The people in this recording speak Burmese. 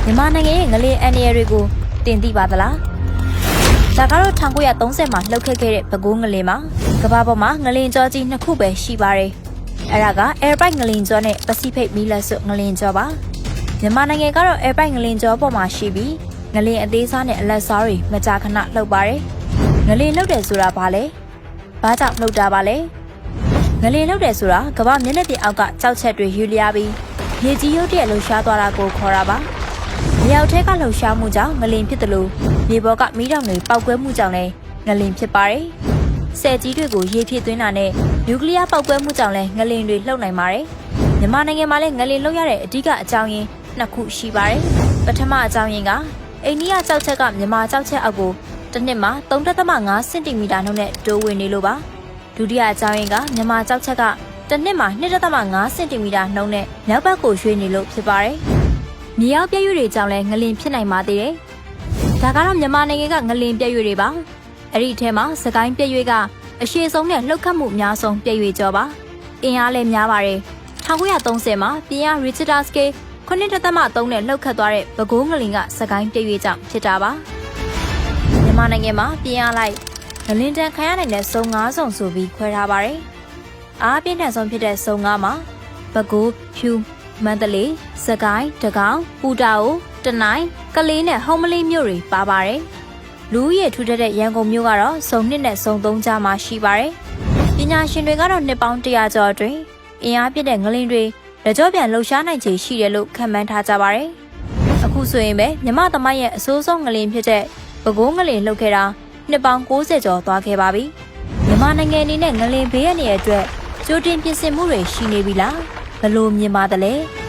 မြန်မာနိုင်ငံရဲ့ငလင်အန်ဒီရတွေကိုတင်သိပါသလား။ဒါကတော့1930မှာလှုပ်ခတ်ခဲ့တဲ့ပဲခူးငလင်မှာကမ္ဘာပေါ်မှာငလင်ကြောကြီး2ခုပဲရှိပါတယ်။အဲ့ဒါက Airpike ငလင်ကြောနဲ့ Pacific မီးလက်စွပ်ငလင်ကြောပါ။မြန်မာနိုင်ငံကတော့ Airpike ငလင်ကြောပေါ်မှာရှိပြီးငလင်အသေးစားနဲ့အလက်စားတွေမကြာခဏလှုပ်ပါတယ်။ငလင်လှုပ်တယ်ဆိုတာဘာလဲ။ဘာကြောင့်လှုပ်တာပါလဲ။ငလင်လှုပ်တယ်ဆိုတာကမ္ဘာမျက်နှာပြင်အောက်ကကြောက်ချက်တွေယူလျားပြီးမြေကြီးရုပ်တရက်လှုပ်ရှားသွားတာကိုခေါ်တာပါ။မြေအောက်ထဲကလှုပ်ရှားမှုကြောင့်ငလင်ဖြစ်တယ်လို့မြေပေါ်ကမီးတောင်တွေပေါက်ကွဲမှုကြောင့်လည်းငလင်ဖြစ်ပါတယ်။ဆယ်ကြီးတွေကိုရေဖြည့်သွင်းတာနဲ့နျူကလ িয়ার ပေါက်ကွဲမှုကြောင့်လည်းငလင်တွေလှုပ်နိုင်ပါတယ်။မြန်မာနိုင်ငံမှာလည်းငလင်လှုပ်ရတဲ့အဓိကအကြောင်းရင်း2ခုရှိပါတယ်။ပထမအကြောင်းရင်းကအိန္ဒိယကြောက်ချက်ကမြန်မာကြောက်ချက်အောက်ကိုတစ်နှစ်မှာ 3.5 စင်တီမီတာနှုန်းနဲ့တိုးဝင်နေလို့ပါ။ဒုတိယအကြောင်းရင်းကမြန်မာကြောက်ချက်ကတစ်နှစ်မှာ 2.5 စင်တီမီတာနှုန်းနဲ့မြောက်ဘက်ကိုရွှေ့နေလို့ဖြစ်ပါတယ်။မြေအောက်ပြည့်ရွေ့တွေကြောင့်လည်းငလင်ဖြစ်နိုင်ပါသေးတယ်။ဒါကတော့မြန်မာနိုင်ငံကငလင်ပြည့်ရွေ့တွေပါ။အဲ့ဒီအထဲမှာစကိုင်းပြည့်ရွေ့ကအရှည်ဆုံးနဲ့လှုပ်ခတ်မှုအများဆုံးပြည့်ရွေ့ကြောပါ။အင်အားလည်းများပါတယ်။1930မှာပြင်းအား Richter scale 9.3နဲ့လှုပ်ခတ်သွားတဲ့ပဲခူးငလင်ကစကိုင်းပြည့်ရွေ့ကြောင့်ဖြစ်တာပါ။မြန်မာနိုင်ငံမှာပြင်းအားလိုက်ငလင်တန်ခံရနိုင်တဲ့စုံ9စုံဆိုပြီးခွဲထားပါတယ်။အားပြင်းထန်ဆုံးဖြစ်တဲ့စုံ9မှာပဲခူးဖြူမန္တလေးစကိုင်းတကောင်းပူတာအိုတနိုင်းကလေးနဲ့ဟုံးမလေးမြို့တွေပါပါတယ်။လူဦးရေထူထပ်တဲ့ရန်ကုန်မြို့ကတော့စုံ1နဲ့စုံ3ကြားမှာရှိပါတယ်။ပညာရှင်တွေကတော့နှစ်ပေါင်း100ကျော်အတွင်းအင်အားပြည့်တဲ့ငလင်တွေလက်ကြောပြန်လှုပ်ရှားနိုင်ခြေရှိတယ်လို့ခန့်မှန်းထားကြပါတယ်။အခုဆိုရင်ပဲမြမသမိုင်းရဲ့အဆိုးဆုံးငလင်ဖြစ်တဲ့ပဲခူးငလင်လှုပ်ခဲ့တာနှစ်ပေါင်း60ကျော်သွားခဲ့ပါပြီ။မြန်မာနိုင်ငံအနေနဲ့ငလင်ဘေးရန်ရဲ့အတွက်ကြိုတင်ပြင်ဆင်မှုတွေရှိနေပြီလားဘယ်လိုမြင်ပါသလဲ။